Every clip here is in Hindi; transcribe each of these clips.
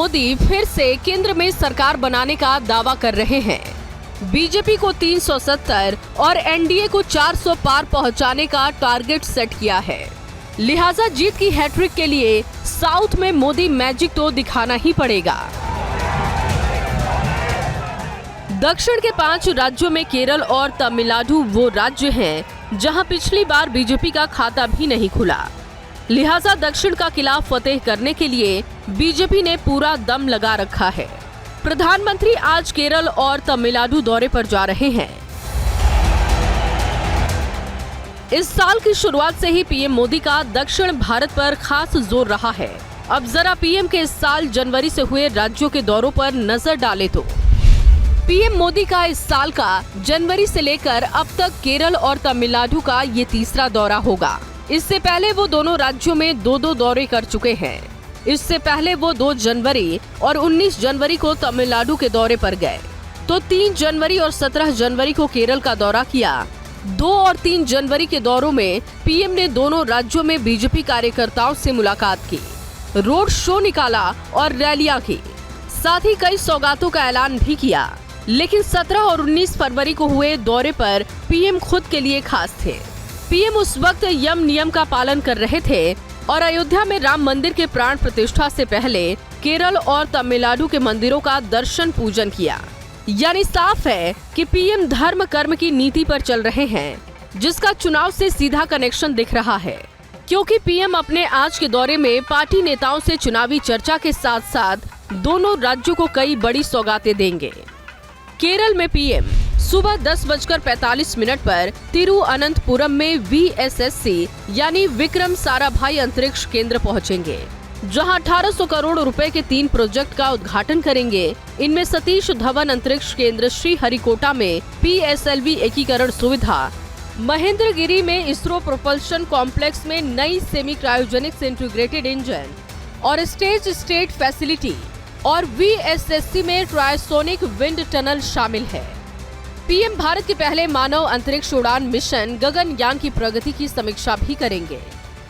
मोदी फिर से केंद्र में सरकार बनाने का दावा कर रहे हैं। बीजेपी को 370 और एनडीए को 400 पार पहुंचाने का टारगेट सेट किया है। लिहाजा जीत की हैट्रिक के लिए साउथ में मोदी मैजिक तो दिखाना ही पड़ेगा। दक्षिण के 5 राज्यों में केरल और तमिलनाडु वो राज्य हैं जहां पिछली बार बीजेपी का खाता भी नहीं खुला। लिहाजा दक्षिण का किला फतेह करने के लिए बीजेपी ने पूरा दम लगा रखा है। प्रधानमंत्री आज केरल और तमिलनाडु दौरे पर जा रहे हैं। इस साल की शुरुआत से ही पीएम मोदी का दक्षिण भारत पर खास जोर रहा है। अब जरा पीएम के इस साल जनवरी से हुए राज्यों के दौरों पर नजर डालें तो पीएम मोदी का इस साल का जनवरी से लेकर अब तक केरल और तमिलनाडु का ये तीसरा दौरा होगा। इससे पहले वो दोनों राज्यों में 2-2 दौरे कर चुके हैं। इससे पहले वो 2 जनवरी और 19 जनवरी को तमिलनाडु के दौरे पर गए, तो 3 जनवरी और 17 जनवरी को केरल का दौरा किया। 2 और 3 जनवरी के दौरों में पीएम ने दोनों राज्यों में बीजेपी कार्यकर्ताओं से मुलाकात की, रोड शो निकाला और रैलियां की। साथ ही कई सौगातों का ऐलान भी किया। लेकिन 17 और 19 फरवरी को हुए दौरे पर पीएम खुद के लिए खास थे। पीएम उस वक्त यम नियम का पालन कर रहे थे और अयोध्या में राम मंदिर के प्राण प्रतिष्ठा से पहले केरल और तमिलनाडु के मंदिरों का दर्शन पूजन किया। यानी साफ है कि पीएम धर्म कर्म की नीति पर चल रहे हैं, जिसका चुनाव से सीधा कनेक्शन दिख रहा है। क्योंकि पीएम अपने आज के दौरे में पार्टी नेताओं से चुनावी चर्चा के साथ साथ दोनों राज्यों को कई बड़ी सौगातें देंगे। केरल में पीएम सुबह 10:45 पर तिरुअनंतपुरम में वीएसएससी यानी विक्रम साराभाई अंतरिक्ष केंद्र पहुंचेंगे, जहां 1800 करोड़ रुपए के 3 प्रोजेक्ट का उद्घाटन करेंगे। इनमें सतीश धवन अंतरिक्ष केंद्र श्रीहरिकोटा में पीएसएलवी एकीकरण सुविधा, महेंद्रगिरी में इसरो प्रोपल्शन कॉम्प्लेक्स में नई सेमी क्रायोजेनिक्स इंटीग्रेटेड इंजन और स्टेट फैसिलिटी और वीएसएससी में ट्रायसोनिक विंड टनल शामिल है। पीएम भारत के पहले मानव अंतरिक्ष उड़ान मिशन गगनयान की प्रगति की समीक्षा भी करेंगे।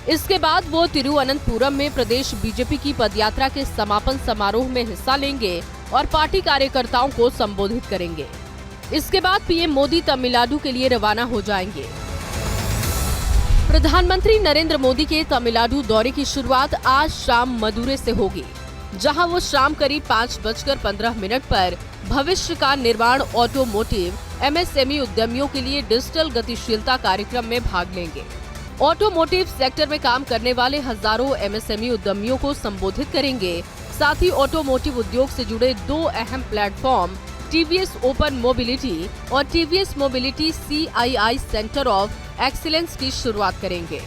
इसके बाद वो तिरुअनंतपुरम में प्रदेश बीजेपी की पदयात्रा के समापन समारोह में हिस्सा लेंगे और पार्टी कार्यकर्ताओं को संबोधित करेंगे। इसके बाद पीएम मोदी तमिलनाडु के लिए रवाना हो जाएंगे। प्रधानमंत्री नरेंद्र मोदी के तमिलनाडु दौरे की शुरुआत आज शाम मदुरै से होगी, जहां वो शाम करीब 5:15 पर भविष्य का निर्माण ऑटोमोटिव एमएसएमई उद्यमियों के लिए डिजिटल गतिशीलता कार्यक्रम में भाग लेंगे। ऑटोमोटिव सेक्टर में काम करने वाले हजारों एमएसएमई उद्यमियों को संबोधित करेंगे। साथ ही ऑटोमोटिव उद्योग से जुड़े 2 अहम प्लेटफॉर्म टीवीएस ओपन मोबिलिटी और TVS mobility CII centre of excellence की शुरुआत करेंगे।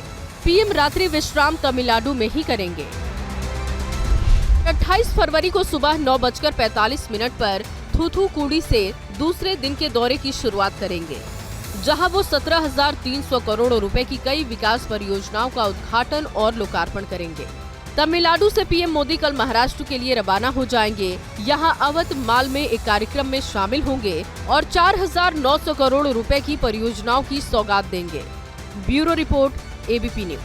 पीएम रात्रि विश्राम तमिलनाडु में ही करेंगे। 28 फरवरी को सुबह 9:45 पर थूथुकुडी से दूसरे दिन के दौरे की शुरुआत करेंगे, जहां वो 17,300 करोड़ रुपए की कई विकास परियोजनाओं का उद्घाटन और लोकार्पण करेंगे। तमिलनाडु से पीएम मोदी कल महाराष्ट्र के लिए रवाना हो जाएंगे। यहां अवध माल में एक कार्यक्रम में शामिल होंगे और 4,900 करोड़ रुपए की परियोजनाओं की सौगात देंगे। Bureau report, ABP news.